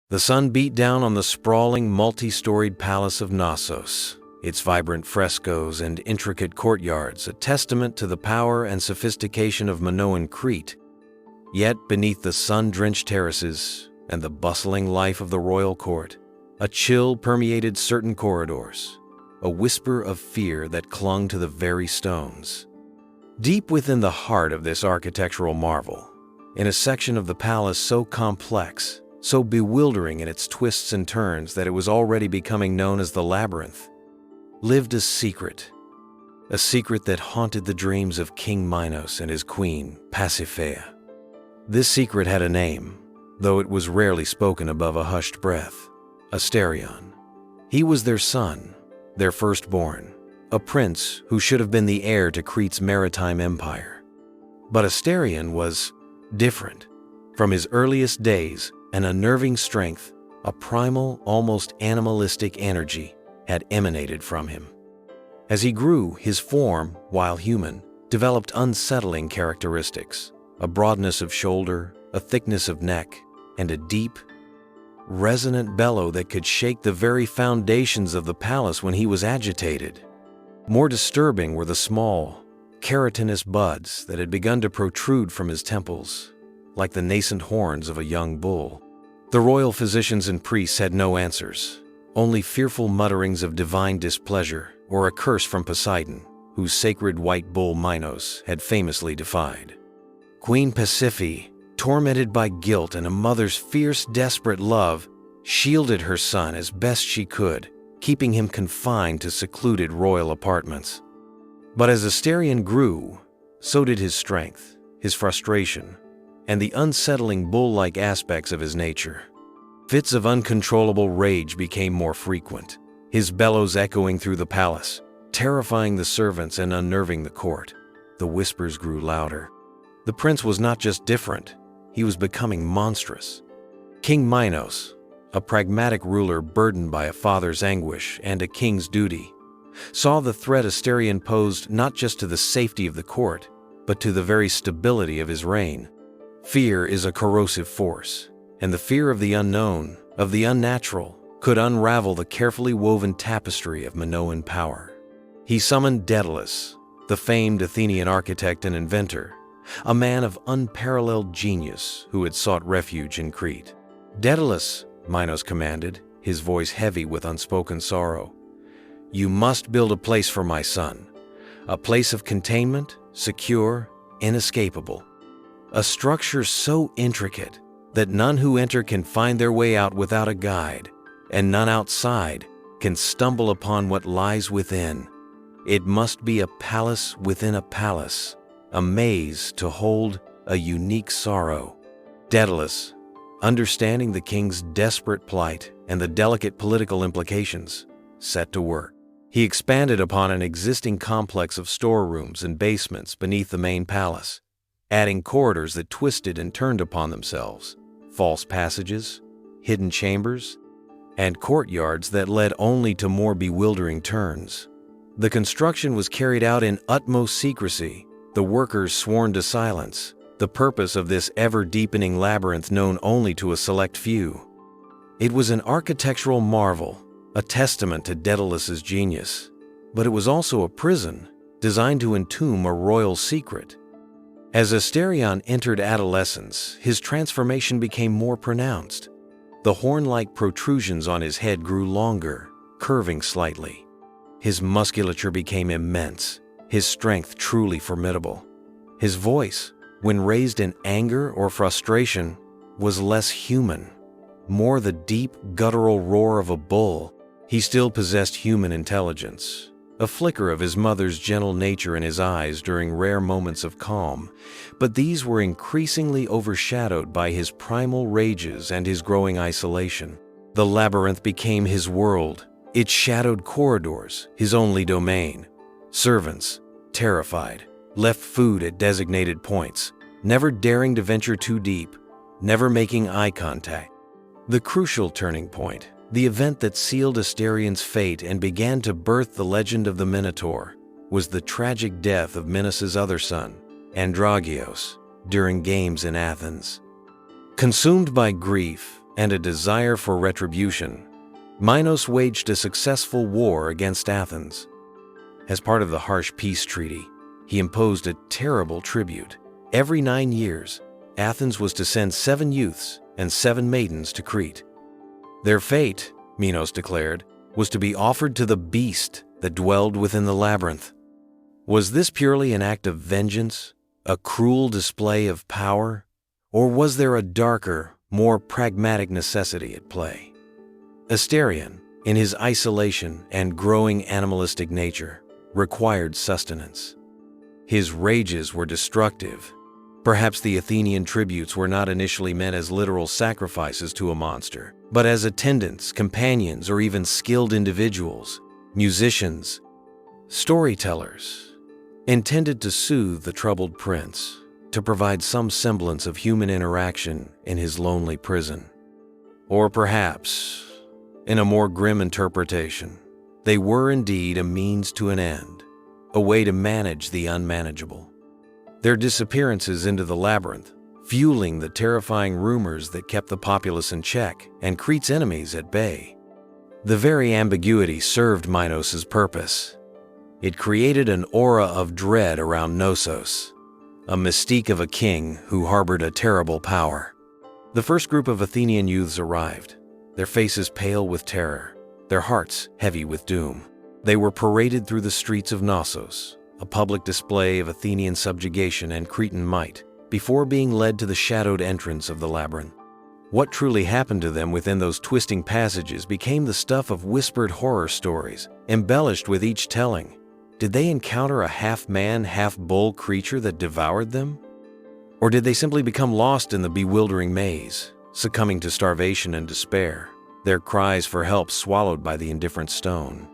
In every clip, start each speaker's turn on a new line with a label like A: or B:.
A: The sun beat down on the sprawling, multi-storied palace of Knossos, its vibrant frescoes and intricate courtyards a testament to the power and sophistication of Minoan Crete. Yet beneath the sun-drenched terraces and the bustling life of the royal court, a chill permeated certain corridors, a whisper of fear that clung to the very stones. Deep within the heart of this architectural marvel, in a section of the palace so complex, so bewildering in its twists and turns that it was already becoming known as the labyrinth, lived a secret that haunted the dreams of King Minos and his queen, Pasiphae. This secret had a name, though it was rarely spoken above a hushed breath: Asterion. He was their son, their firstborn, a prince who should have been the heir to Crete's maritime empire. But Asterion was different. From his earliest days, an unnerving strength, a primal, almost animalistic energy had emanated from him. As he grew, his form, while human, developed unsettling characteristics: a broadness of shoulder, a thickness of neck, and a deep, resonant bellow that could shake the very foundations of the palace when he was agitated. More disturbing were the small, keratinous buds that had begun to protrude from his temples, like the nascent horns of a young bull. The royal physicians and priests had no answers, only fearful mutterings of divine displeasure or a curse from Poseidon, whose sacred white bull Minos had famously defied. Queen Pasiphae, tormented by guilt and a mother's fierce, desperate love, shielded her son as best she could, keeping him confined to secluded royal apartments. But as Asterion grew, so did his strength, his frustration, and the unsettling bull-like aspects of his nature. Fits of uncontrollable rage became more frequent, his bellows echoing through the palace, terrifying the servants and unnerving the court. The whispers grew louder. The prince was not just different, he was becoming monstrous. King Minos, a pragmatic ruler burdened by a father's anguish and a king's duty, saw the threat Asterion posed not just to the safety of the court, but to the very stability of his reign. Fear is a corrosive force, and the fear of the unknown, of the unnatural, could unravel the carefully woven tapestry of Minoan power. He summoned Daedalus, the famed Athenian architect and inventor, a man of unparalleled genius who had sought refuge in Crete. "Daedalus," Minos commanded, his voice heavy with unspoken sorrow, "you must build a place for my son, a place of containment, secure, inescapable. A structure so intricate that none who enter can find their way out without a guide, and none outside can stumble upon what lies within. It must be a palace within a palace, a maze to hold a unique sorrow." Daedalus, understanding the king's desperate plight and the delicate political implications, set to work. He expanded upon an existing complex of storerooms and basements beneath the main palace, adding corridors that twisted and turned upon themselves, false passages, hidden chambers, and courtyards that led only to more bewildering turns. The construction was carried out in utmost secrecy, the workers sworn to silence, the purpose of this ever-deepening labyrinth known only to a select few. It was an architectural marvel, a testament to Daedalus's genius, but it was also a prison designed to entomb a royal secret. As Asterion entered adolescence, his transformation became more pronounced. The horn-like protrusions on his head grew longer, curving slightly. His musculature became immense, his strength truly formidable. His voice, when raised in anger or frustration, was less human, more the deep, guttural roar of a bull. He still possessed human intelligence, a flicker of his mother's gentle nature in his eyes during rare moments of calm, but these were increasingly overshadowed by his primal rages and his growing isolation. The labyrinth became his world, its shadowed corridors his only domain. Servants, terrified, left food at designated points, never daring to venture too deep, never making eye contact. The crucial turning point, the event that sealed Asterion's fate and began to birth the legend of the Minotaur, was the tragic death of Minos' other son, Androgeos, during games in Athens. Consumed by grief, and a desire for retribution, Minos waged a successful war against Athens. As part of the harsh peace treaty, he imposed a terrible tribute. Every 9 years, Athens was to send 7 youths and 7 maidens to Crete. Their fate, Minos declared, was to be offered to the beast that dwelled within the labyrinth. Was this purely an act of vengeance, a cruel display of power, or was there a darker, more pragmatic necessity at play? Asterion, in his isolation and growing animalistic nature, required sustenance. His rages were destructive. Perhaps the Athenian tributes were not initially meant as literal sacrifices to a monster, but as attendants, companions, or even skilled individuals, musicians, storytellers, intended to soothe the troubled prince, to provide some semblance of human interaction in his lonely prison. Or perhaps, in a more grim interpretation, they were indeed a means to an end, a way to manage the unmanageable. Their disappearances into the labyrinth, fueling the terrifying rumors that kept the populace in check and Crete's enemies at bay. The very ambiguity served Minos' purpose. It created an aura of dread around Knossos, a mystique of a king who harbored a terrible power. The first group of Athenian youths arrived, their faces pale with terror, their hearts heavy with doom. They were paraded through the streets of Knossos, a public display of Athenian subjugation and Cretan might, before being led to the shadowed entrance of the labyrinth. What truly happened to them within those twisting passages became the stuff of whispered horror stories, embellished with each telling. Did they encounter a half-man, half-bull creature that devoured them? Or did they simply become lost in the bewildering maze, succumbing to starvation and despair, their cries for help swallowed by the indifferent stone?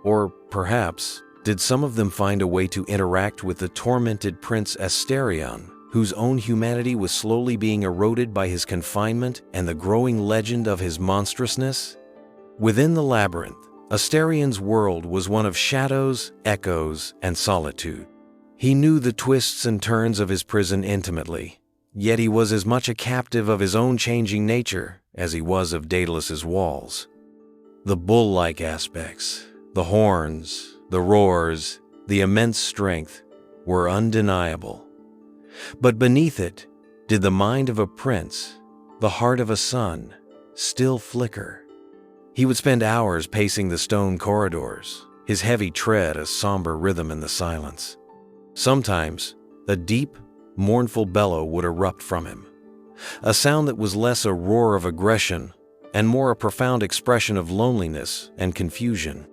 A: Or perhaps, did some of them find a way to interact with the tormented Prince Asterion, whose own humanity was slowly being eroded by his confinement and the growing legend of his monstrousness? Within the labyrinth, Asterion's world was one of shadows, echoes, and solitude. He knew the twists and turns of his prison intimately, yet he was as much a captive of his own changing nature as he was of Daedalus's walls. The bull-like aspects, the horns, the roars, the immense strength were undeniable. But beneath it, did the mind of a prince, the heart of a son, still flicker? He would spend hours pacing the stone corridors, his heavy tread a somber rhythm in the silence. Sometimes, a deep, mournful bellow would erupt from him, a sound that was less a roar of aggression and more a profound expression of loneliness and confusion.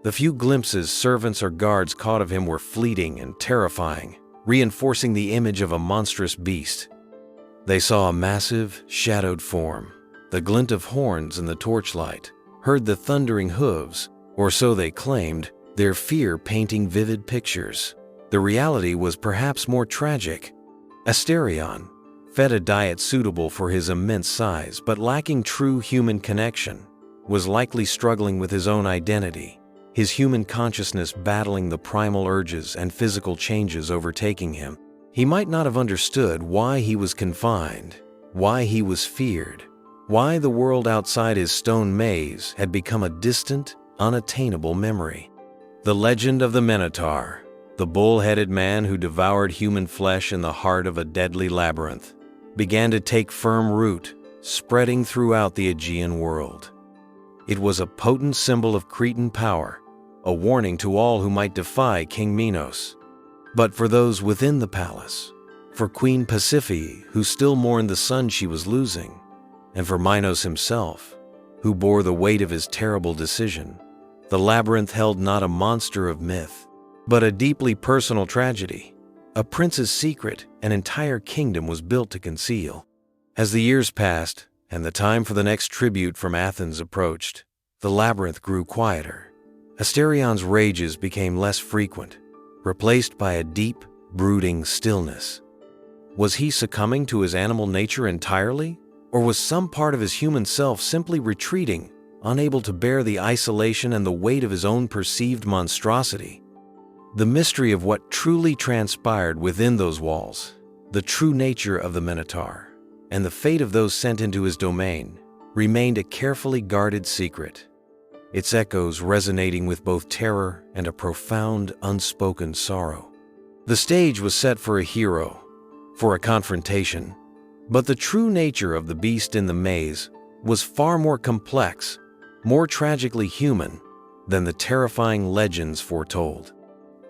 A: The few glimpses servants or guards caught of him were fleeting and terrifying, reinforcing the image of a monstrous beast. They saw a massive, shadowed form, the glint of horns in the torchlight, heard the thundering hooves, or so they claimed, their fear painting vivid pictures. The reality was perhaps more tragic. Asterion, fed a diet suitable for his immense size but lacking true human connection, was likely struggling with his own identity, his human consciousness battling the primal urges and physical changes overtaking him. He might not have understood why he was confined, why he was feared, why the world outside his stone maze had become a distant, unattainable memory. The legend of the Minotaur, the bull-headed man who devoured human flesh in the heart of a deadly labyrinth, began to take firm root, spreading throughout the Aegean world. It was a potent symbol of Cretan power, a warning to all who might defy King Minos. But for those within the palace, for Queen Pasiphae, who still mourned the son she was losing, and for Minos himself, who bore the weight of his terrible decision, the labyrinth held not a monster of myth, but a deeply personal tragedy, a prince's secret an entire kingdom was built to conceal. As the years passed, and the time for the next tribute from Athens approached, the labyrinth grew quieter. Asterion's rages became less frequent, replaced by a deep, brooding stillness. Was he succumbing to his animal nature entirely, or was some part of his human self simply retreating, unable to bear the isolation and the weight of his own perceived monstrosity? The mystery of what truly transpired within those walls, the true nature of the Minotaur, and the fate of those sent into his domain remained a carefully guarded secret, its echoes resonating with both terror and a profound, unspoken sorrow. The stage was set for a hero, for a confrontation, but the true nature of the beast in the maze was far more complex, more tragically human than the terrifying legends foretold.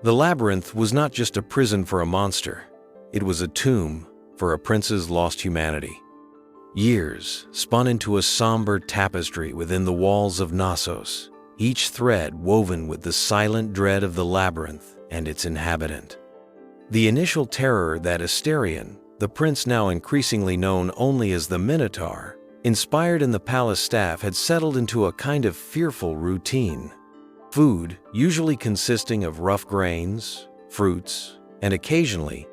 A: The labyrinth was not just a prison for a monster, it was a tomb for a prince's lost humanity. Years spun into a somber tapestry within the walls of Knossos, each thread woven with the silent dread of the labyrinth and its inhabitant. The initial terror that Asterion, the prince now increasingly known only as the Minotaur, inspired in the palace staff had settled into a kind of fearful routine. Food, usually consisting of rough grains, fruits, and occasionally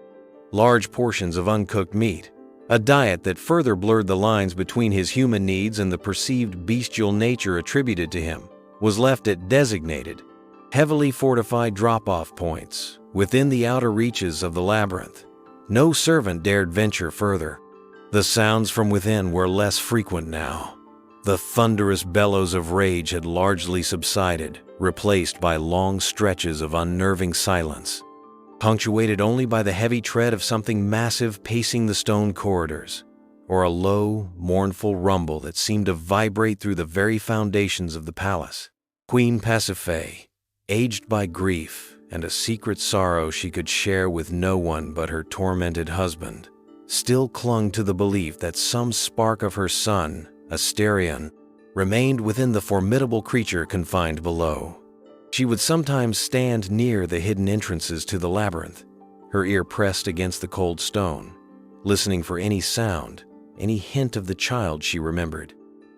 A: large portions of uncooked meat, a diet that further blurred the lines between his human needs and the perceived bestial nature attributed to him, was left at designated, heavily fortified drop-off points within the outer reaches of the labyrinth. No servant dared venture further. The sounds from within were less frequent now. The thunderous bellows of rage had largely subsided, replaced by long stretches of unnerving silence, punctuated only by the heavy tread of something massive pacing the stone corridors, or a low, mournful rumble that seemed to vibrate through the very foundations of the palace. Queen Pasiphae, aged by grief and a secret sorrow she could share with no one but her tormented husband, still clung to the belief that some spark of her son, Asterion, remained within the formidable creature confined below. She would sometimes stand near the hidden entrances to the labyrinth, her ear pressed against the cold stone, listening for any sound, any hint of the child she remembered.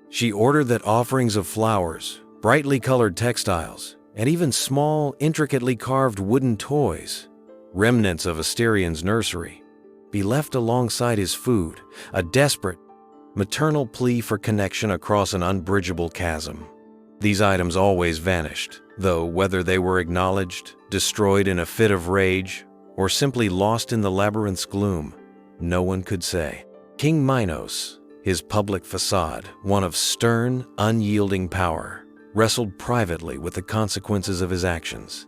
A: She ordered that offerings of flowers, brightly colored textiles, and even small, intricately carved wooden toys, remnants of Asterion's nursery, be left alongside his food, a desperate, maternal plea for connection across an unbridgeable chasm. These items always vanished, though whether they were acknowledged, destroyed in a fit of rage, or simply lost in the labyrinth's gloom, no one could say. King Minos, his public facade, one of stern, unyielding power, wrestled privately with the consequences of his actions.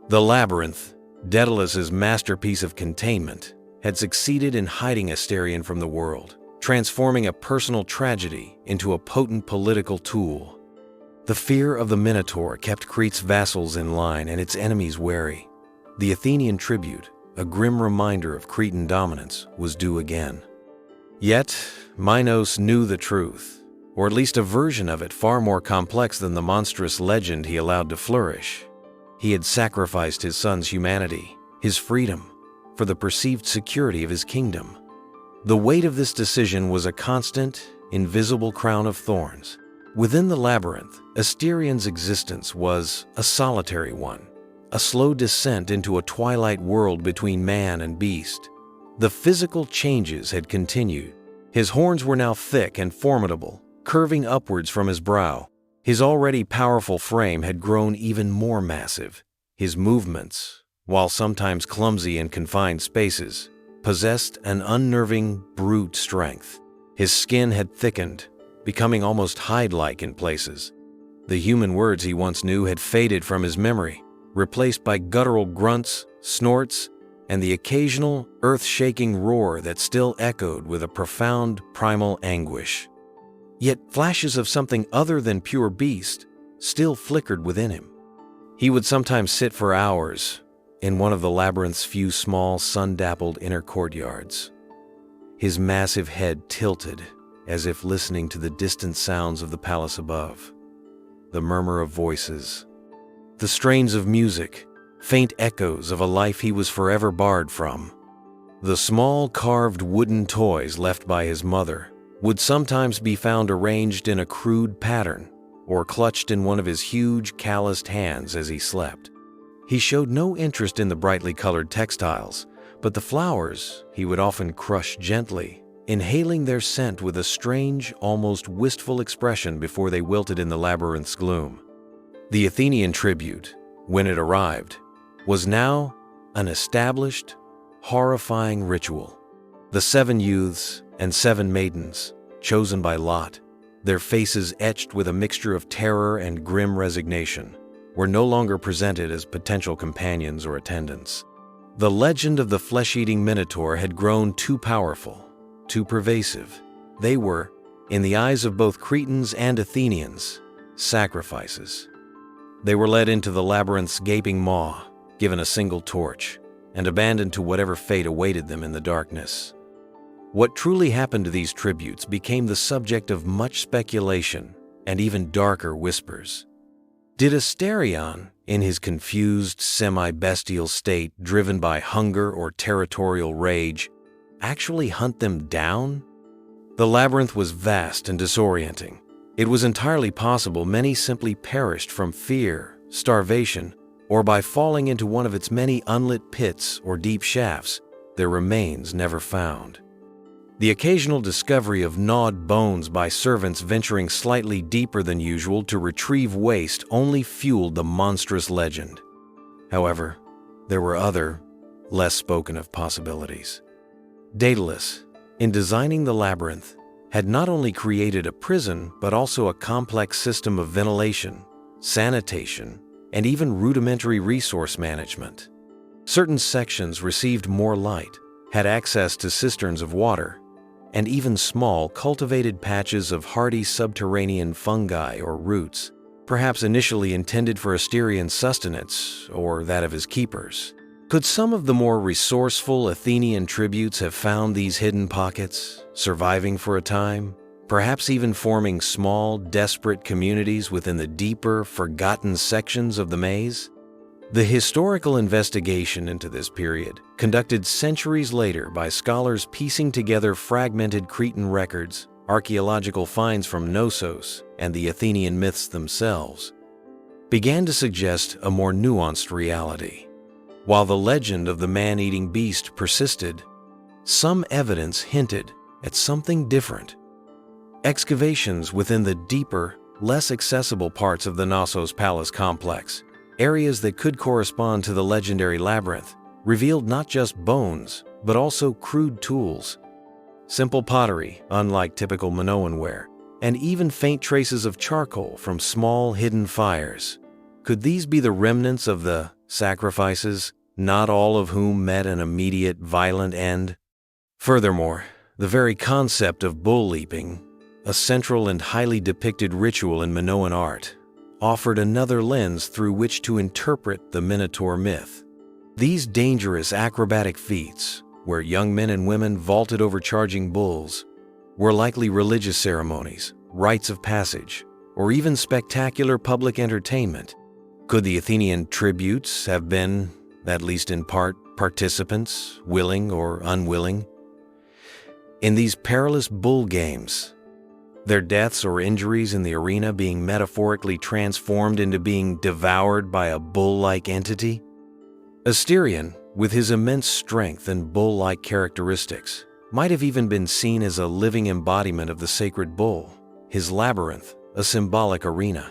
A: The labyrinth, Daedalus's masterpiece of containment, had succeeded in hiding Asterion from the world, transforming a personal tragedy into a potent political tool. The fear of the Minotaur kept Crete's vassals in line and its enemies wary. The Athenian tribute, a grim reminder of Cretan dominance, was due again. Yet, Minos knew the truth, or at least a version of it far more complex than the monstrous legend he allowed to flourish. He had sacrificed his son's humanity, his freedom, for the perceived security of his kingdom. The weight of this decision was a constant, invisible crown of thorns. Within the labyrinth, Asterion's existence was a solitary one, a slow descent into a twilight world between man and beast. The physical changes had continued. His horns were now thick and formidable, curving upwards from his brow. His already powerful frame had grown even more massive. His movements, while sometimes clumsy in confined spaces, possessed an unnerving, brute strength. His skin had thickened, becoming almost hide-like in places. The human words he once knew had faded from his memory, replaced by guttural grunts, snorts, and the occasional, earth-shaking roar that still echoed with a profound, primal anguish. Yet flashes of something other than pure beast still flickered within him. He would sometimes sit for hours in one of the labyrinth's few small, sun-dappled inner courtyards, his massive head tilted as if listening to the distant sounds of the palace above, the murmur of voices, the strains of music, faint echoes of a life he was forever barred from. The small carved wooden toys left by his mother would sometimes be found arranged in a crude pattern or clutched in one of his huge, calloused hands as he slept. He showed no interest in the brightly colored textiles, but the flowers he would often crush gently, inhaling their scent with a strange, almost wistful expression before they wilted in the labyrinth's gloom. The Athenian tribute, when it arrived, was now an established, horrifying ritual. The 7 youths, and 7 maidens, chosen by lot, their faces etched with a mixture of terror and grim resignation, were no longer presented as potential companions or attendants. The legend of the flesh-eating Minotaur had grown too powerful, too pervasive. They were, in the eyes of both Cretans and Athenians, sacrifices. They were led into the labyrinth's gaping maw, given a single torch, and abandoned to whatever fate awaited them in the darkness. What truly happened to these tributes became the subject of much speculation and even darker whispers. Did Asterion, in his confused, semi-bestial state driven by hunger or territorial rage, actually hunt them down? The labyrinth was vast and disorienting. It was entirely possible many simply perished from fear, starvation, or by falling into one of its many unlit pits or deep shafts, their remains never found. The occasional discovery of gnawed bones by servants venturing slightly deeper than usual to retrieve waste only fueled the monstrous legend. However, there were other, less spoken of possibilities. Daedalus, in designing the labyrinth, had not only created a prison but also a complex system of ventilation, sanitation, and even rudimentary resource management. Certain sections received more light, had access to cisterns of water, and even small, cultivated patches of hardy subterranean fungi or roots, perhaps initially intended for Asterian sustenance or that of his keepers. Could some of the more resourceful Athenian tributes have found these hidden pockets, surviving for a time, perhaps even forming small, desperate communities within the deeper, forgotten sections of the maze? The historical investigation into this period, conducted centuries later by scholars piecing together fragmented Cretan records, archaeological finds from Knossos, and the Athenian myths themselves, began to suggest a more nuanced reality. While the legend of the man-eating beast persisted, some evidence hinted at something different. Excavations within the deeper, less accessible parts of the Knossos Palace complex, areas that could correspond to the legendary labyrinth, revealed not just bones, but also crude tools, simple pottery, unlike typical Minoan ware, and even faint traces of charcoal from small hidden fires. Could these be the remnants of the sacrifices, not all of whom met an immediate, violent end? Furthermore, the very concept of bull leaping, a central and highly depicted ritual in Minoan art, offered another lens through which to interpret the Minotaur myth. These dangerous acrobatic feats, where young men and women vaulted over charging bulls, were likely religious ceremonies, rites of passage, or even spectacular public entertainment. Could the Athenian tributes have been, at least in part, participants, willing or unwilling, in these perilous bull games, their deaths or injuries in the arena being metaphorically transformed into being devoured by a bull-like entity? Asterion, with his immense strength and bull-like characteristics, might have even been seen as a living embodiment of the sacred bull, his labyrinth, a symbolic arena.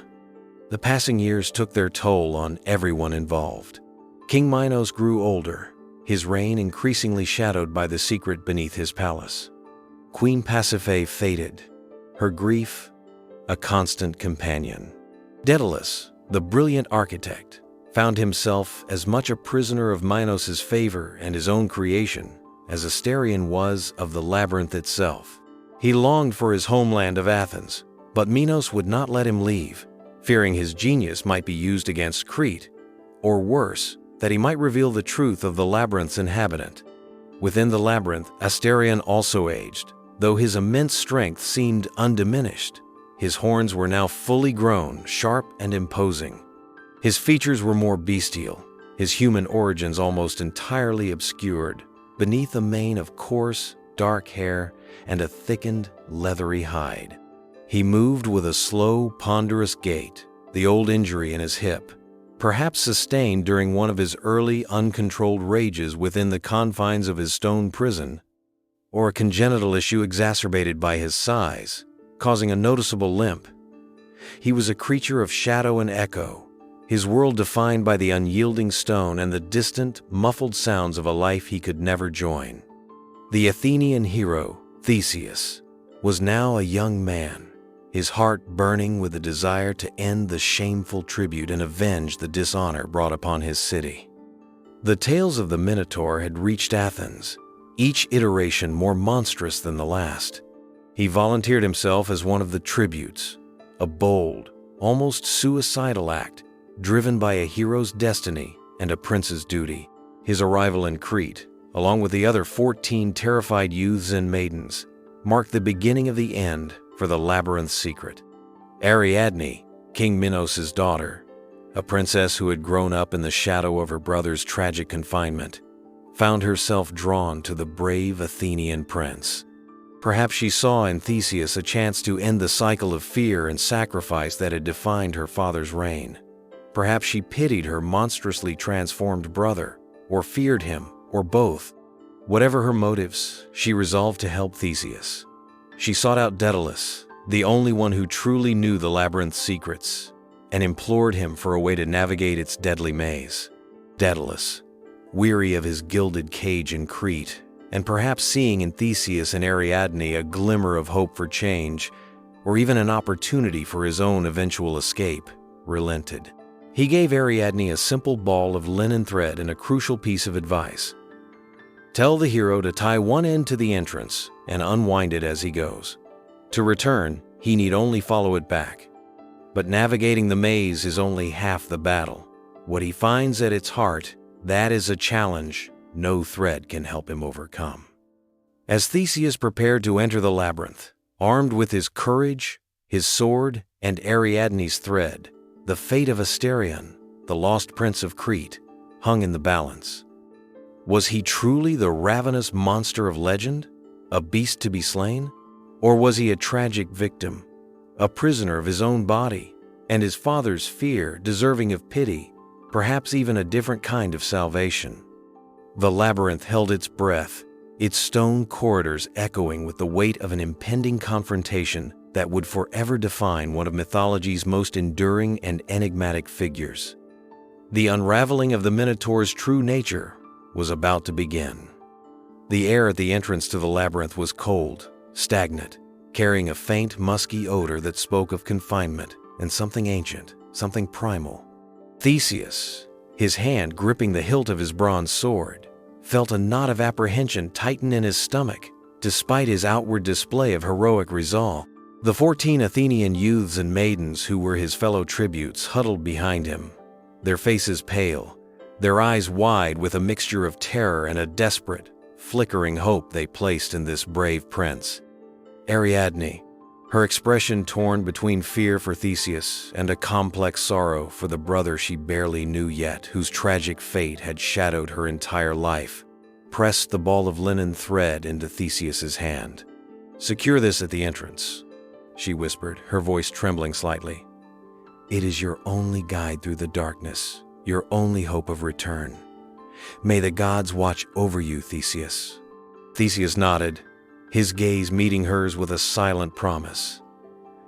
A: The passing years took their toll on everyone involved. King Minos grew older, his reign increasingly shadowed by the secret beneath his palace. Queen Pasiphae faded, her grief a constant companion. Daedalus, the brilliant architect, found himself as much a prisoner of Minos' favor and his own creation as Asterion was of the labyrinth itself. He longed for his homeland of Athens, but Minos would not let him leave, fearing his genius might be used against Crete, or worse, that he might reveal the truth of the labyrinth's inhabitant. Within the labyrinth, Asterion also aged, though his immense strength seemed undiminished. His horns were now fully grown, sharp and imposing. His features were more bestial, his human origins almost entirely obscured, beneath a mane of coarse, dark hair and a thickened, leathery hide. He moved with a slow, ponderous gait, the old injury in his hip, perhaps sustained during one of his early, uncontrolled rages within the confines of his stone prison, or a congenital issue exacerbated by his size, causing a noticeable limp. He was a creature of shadow and echo, his world defined by the unyielding stone and the distant, muffled sounds of a life he could never join. The Athenian hero, Theseus was now a young man, his heart burning with a desire to end the shameful tribute and avenge the dishonor brought upon his city. The tales of the Minotaur had reached Athens, each iteration more monstrous than the last. He volunteered himself as one of the tributes, a bold, almost suicidal act, driven by a hero's destiny and a prince's duty. His arrival in Crete, along with the other 14 terrified youths and maidens, marked the beginning of the end for the labyrinth's secret. Ariadne, King Minos' daughter, a princess who had grown up in the shadow of her brother's tragic confinement, found herself drawn to the brave Athenian prince. Perhaps she saw in Theseus a chance to end the cycle of fear and sacrifice that had defined her father's reign. Perhaps she pitied her monstrously transformed brother, or feared him, or both. Whatever her motives, she resolved to help Theseus. She sought out Daedalus, the only one who truly knew the labyrinth's secrets, and implored him for a way to navigate its deadly maze. Daedalus, weary of his gilded cage in Crete, and perhaps seeing in Theseus and Ariadne a glimmer of hope for change, or even an opportunity for his own eventual escape, relented. He gave Ariadne a simple ball of linen thread and a crucial piece of advice. Tell the hero to tie one end to the entrance and unwind it as he goes. To return, he need only follow it back. But navigating the maze is only half the battle. What he finds at its heart, that is a challenge no thread can help him overcome. As Theseus prepared to enter the labyrinth, armed with his courage, his sword, and Ariadne's thread, the fate of Asterion, the lost prince of Crete, hung in the balance. Was he truly the ravenous monster of legend, a beast to be slain? Or was he a tragic victim, a prisoner of his own body, and his father's fear deserving of pity, perhaps even a different kind of salvation? The labyrinth held its breath, its stone corridors echoing with the weight of an impending confrontation that would forever define one of mythology's most enduring and enigmatic figures. The unraveling of the Minotaur's true nature was about to begin. The air at the entrance to the labyrinth was cold, stagnant, carrying a faint, musky odor that spoke of confinement and something ancient, something primal. Theseus, his hand gripping the hilt of his bronze sword, felt a knot of apprehension tighten in his stomach, despite his outward display of heroic resolve. The 14 Athenian youths and maidens who were his fellow tributes huddled behind him, their faces pale, their eyes wide with a mixture of terror and a desperate, flickering hope they placed in this brave prince. Ariadne, her expression torn between fear for Theseus and a complex sorrow for the brother she barely knew yet, whose tragic fate had shadowed her entire life, pressed the ball of linen thread into Theseus's hand. "Secure this at the entrance," she whispered, her voice trembling slightly. "It is your only guide through the darkness, your only hope of return. May the gods watch over you, Theseus." Theseus nodded, his gaze meeting hers with a silent promise.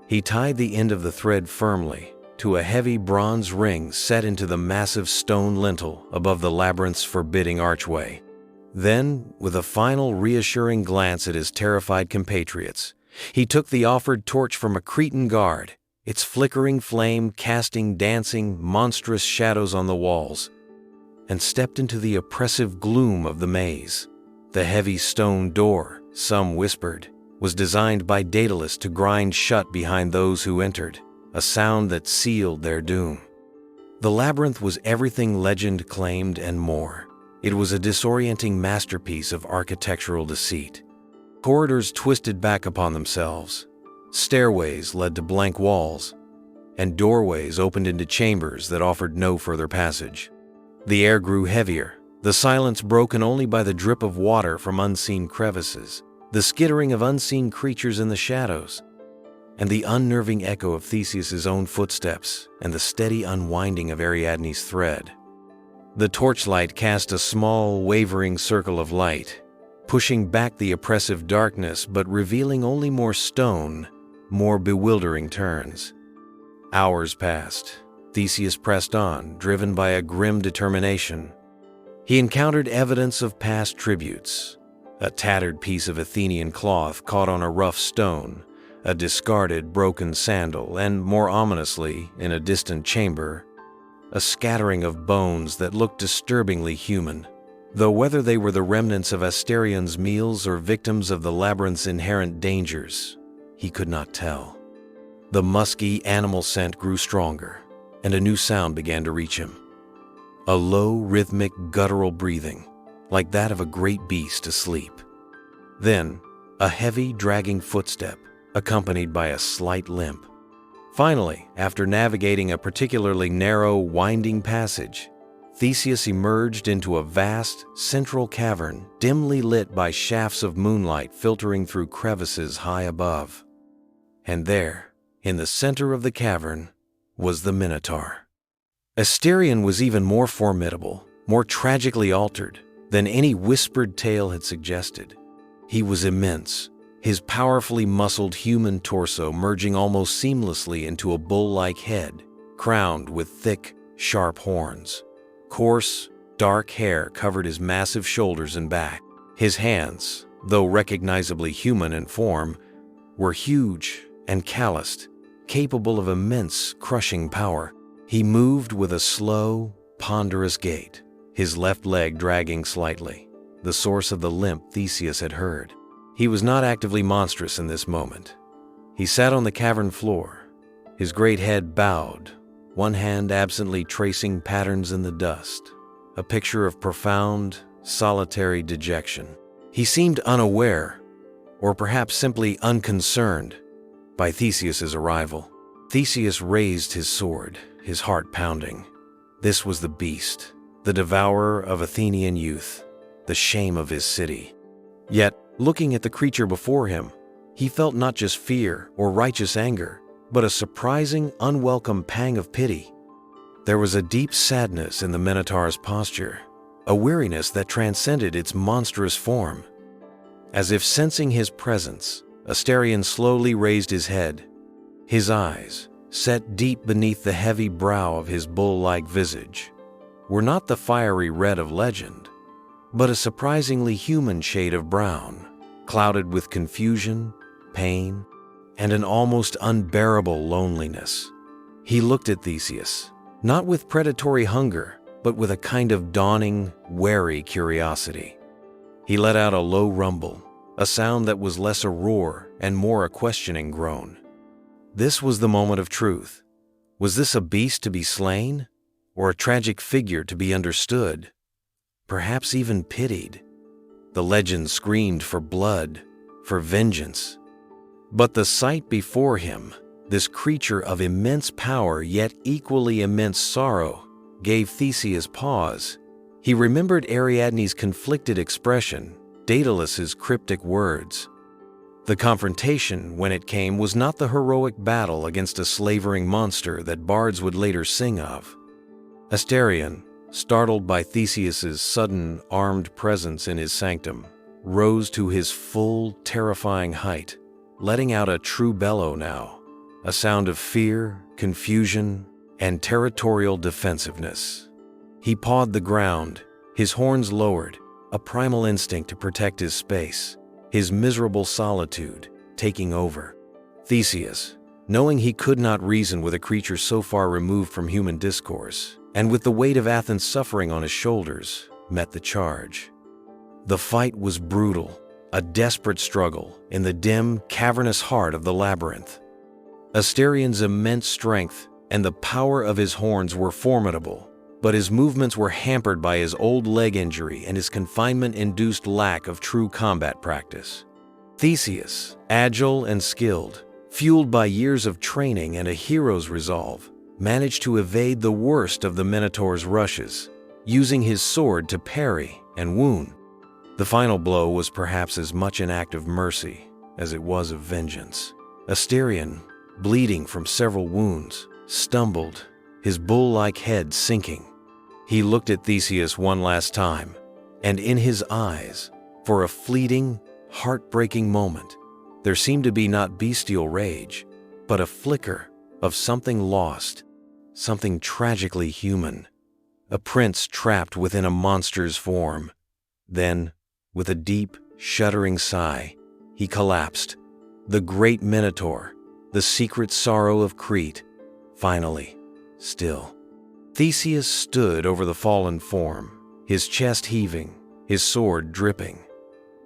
A: He tied the end of the thread firmly to a heavy bronze ring set into the massive stone lintel above the labyrinth's forbidding archway. Then, with a final reassuring glance at his terrified compatriots, he took the offered torch from a Cretan guard, its flickering flame casting dancing, monstrous shadows on the walls, and stepped into the oppressive gloom of the maze. The heavy stone door, some whispered, was designed by Daedalus to grind shut behind those who entered, a sound that sealed their doom. The labyrinth was everything legend claimed and more. It was a disorienting masterpiece of architectural deceit. Corridors twisted back upon themselves, stairways led to blank walls, and doorways opened into chambers that offered no further passage. The air grew heavier, the silence broken only by the drip of water from unseen crevices, the skittering of unseen creatures in the shadows, and the unnerving echo of Theseus's own footsteps and the steady unwinding of Ariadne's thread. The torchlight cast a small, wavering circle of light, pushing back the oppressive darkness but revealing only more stone, more bewildering turns. Hours passed. Theseus pressed on, driven by a grim determination. He encountered evidence of past tributes, A tattered piece of Athenian cloth caught on a rough stone, a discarded, broken sandal, and, more ominously, in a distant chamber, a scattering of bones that looked disturbingly human, though whether they were the remnants of Asterian's meals or victims of the labyrinth's inherent dangers, he could not tell. The musky animal scent grew stronger, and a new sound began to reach him. A low, rhythmic, guttural breathing, like that of a great beast asleep. Then, a heavy, dragging footstep, accompanied by a slight limp. Finally, after navigating a particularly narrow, winding passage, Theseus emerged into a vast, central cavern dimly lit by shafts of moonlight filtering through crevices high above. And there, in the center of the cavern, was the Minotaur. Asterion was even more formidable, more tragically altered, than any whispered tale had suggested. He was immense, his powerfully muscled human torso merging almost seamlessly into a bull-like head, crowned with thick, sharp horns. Coarse, dark hair covered his massive shoulders and back. His hands, though recognizably human in form, were huge and calloused, capable of immense crushing power. He moved with a slow, ponderous gait, his left leg dragging slightly, the source of the limp Theseus had heard. He was not actively monstrous in this moment. He sat on the cavern floor, his great head bowed, one hand absently tracing patterns in the dust, a picture of profound, solitary dejection. He seemed unaware, or perhaps simply unconcerned, by Theseus's arrival. Theseus raised his sword, his heart pounding. This was the beast, the devourer of Athenian youth, the shame of his city. Yet, looking at the creature before him, he felt not just fear or righteous anger, but a surprising, unwelcome pang of pity. There was a deep sadness in the Minotaur's posture, a weariness that transcended its monstrous form. As if sensing his presence, Asterion slowly raised his head. His eyes, set deep beneath the heavy brow of his bull-like visage, were not the fiery red of legend, but a surprisingly human shade of brown, clouded with confusion, pain, and an almost unbearable loneliness. He looked at Theseus, not with predatory hunger, but with a kind of dawning, wary curiosity. He let out a low rumble, a sound that was less a roar and more a questioning groan. This was the moment of truth. Was this a beast to be slain, or a tragic figure to be understood, perhaps even pitied? The legend screamed for blood, for vengeance. But the sight before him, this creature of immense power yet equally immense sorrow, gave Theseus pause. He remembered Ariadne's conflicted expression, Daedalus's cryptic words. The confrontation, when it came, was not the heroic battle against a slavering monster that bards would later sing of. Asterion, startled by Theseus's sudden, armed presence in his sanctum, rose to his full, terrifying height, letting out a true bellow now, a sound of fear, confusion, and territorial defensiveness. He pawed the ground, his horns lowered, a primal instinct to protect his space, his miserable solitude taking over. Theseus, knowing he could not reason with a creature so far removed from human discourse, and with the weight of Athens' suffering on his shoulders, met the charge. The fight was brutal, a desperate struggle in the dim, cavernous heart of the labyrinth. Asterion's immense strength and the power of his horns were formidable, but his movements were hampered by his old leg injury and his confinement-induced lack of true combat practice. Theseus, agile and skilled, fueled by years of training and a hero's resolve, managed to evade the worst of the Minotaur's rushes, using his sword to parry and wound. The final blow was perhaps as much an act of mercy as it was of vengeance. Asterion, bleeding from several wounds, stumbled, his bull-like head sinking. He looked at Theseus one last time, and in his eyes, for a fleeting, heartbreaking moment, there seemed to be not bestial rage, but a flicker of something lost, something tragically human, a prince trapped within a monster's form. Then, with a deep, shuddering sigh, he collapsed. The great Minotaur, the secret sorrow of Crete, finally still. Theseus stood over the fallen form, his chest heaving, his sword dripping.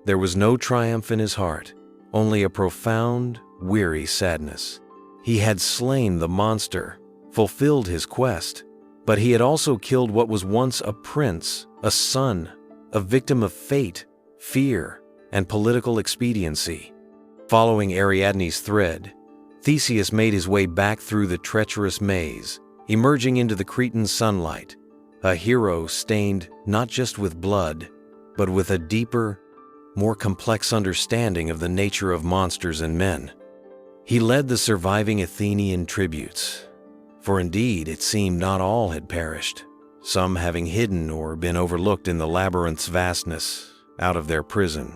A: There was no triumph in his heart, only a profound, weary sadness. He had slain the monster, fulfilled his quest, but he had also killed what was once a prince, a son, a victim of fate, fear, and political expediency. Following Ariadne's thread, Theseus made his way back through the treacherous maze, emerging into the Cretan sunlight, a hero stained not just with blood, but with a deeper, more complex understanding of the nature of monsters and men. He led the surviving Athenian tributes, for indeed it seemed not all had perished, some having hidden or been overlooked in the labyrinth's vastness, out of their prison.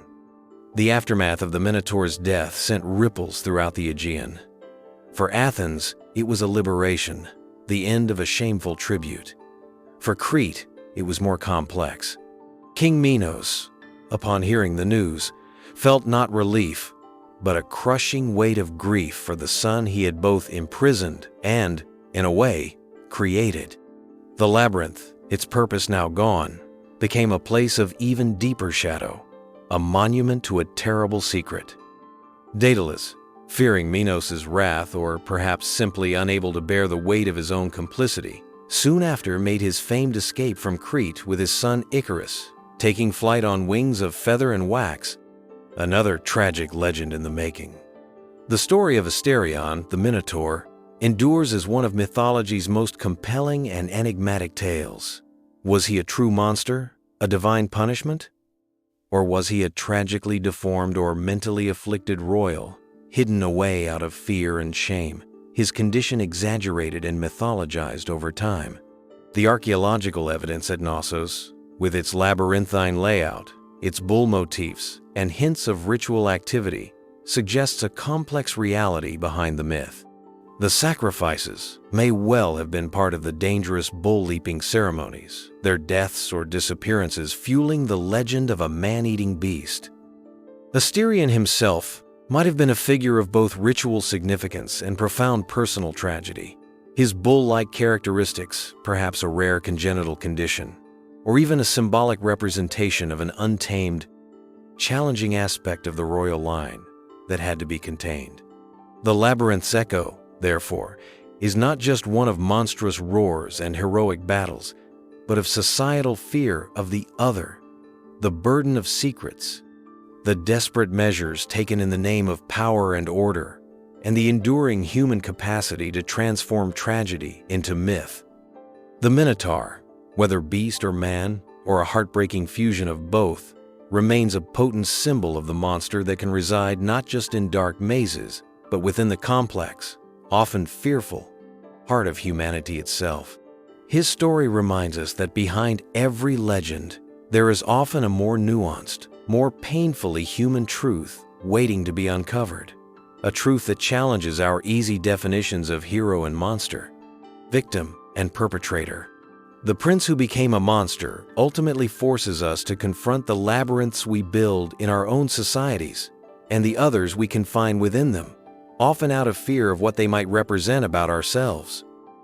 A: The aftermath of the Minotaur's death sent ripples throughout the Aegean. For Athens, it was a liberation, the end of a shameful tribute. For Crete, it was more complex. King Minos, upon hearing the news, felt not relief, but a crushing weight of grief for the son he had both imprisoned and, in a way, created. The labyrinth, its purpose now gone, became a place of even deeper shadow, a monument to a terrible secret. Daedalus, fearing Minos' wrath or perhaps simply unable to bear the weight of his own complicity, soon after made his famed escape from Crete with his son Icarus, taking flight on wings of feather and wax, another tragic legend in the making. The story of Asterion, the Minotaur, endures as one of mythology's most compelling and enigmatic tales. Was he a true monster, a divine punishment? Or was he a tragically deformed or mentally afflicted royal, hidden away out of fear and shame, his condition exaggerated and mythologized over time? The archaeological evidence at Knossos, with its labyrinthine layout, its bull motifs, and hints of ritual activity, suggests a complex reality behind the myth. The sacrifices may well have been part of the dangerous bull-leaping ceremonies, their deaths or disappearances fueling the legend of a man-eating beast. Asterion himself might have been a figure of both ritual significance and profound personal tragedy. His bull-like characteristics, perhaps a rare congenital condition, or even a symbolic representation of an untamed, challenging aspect of the royal line that had to be contained. The labyrinth's echo, therefore, is not just one of monstrous roars and heroic battles, but of societal fear of the other, the burden of secrets, the desperate measures taken in the name of power and order, and the enduring human capacity to transform tragedy into myth. The Minotaur, whether beast or man, or a heartbreaking fusion of both, remains a potent symbol of the monster that can reside not just in dark mazes, but within the complex, often fearful, heart of humanity itself. His story reminds us that behind every legend, there is often a more nuanced, more painfully human truth waiting to be uncovered. A truth that challenges our easy definitions of hero and monster, victim and perpetrator. The prince who became a monster ultimately forces us to confront the labyrinths we build in our own societies and the others we can find within them, often out of fear of what they might represent about ourselves.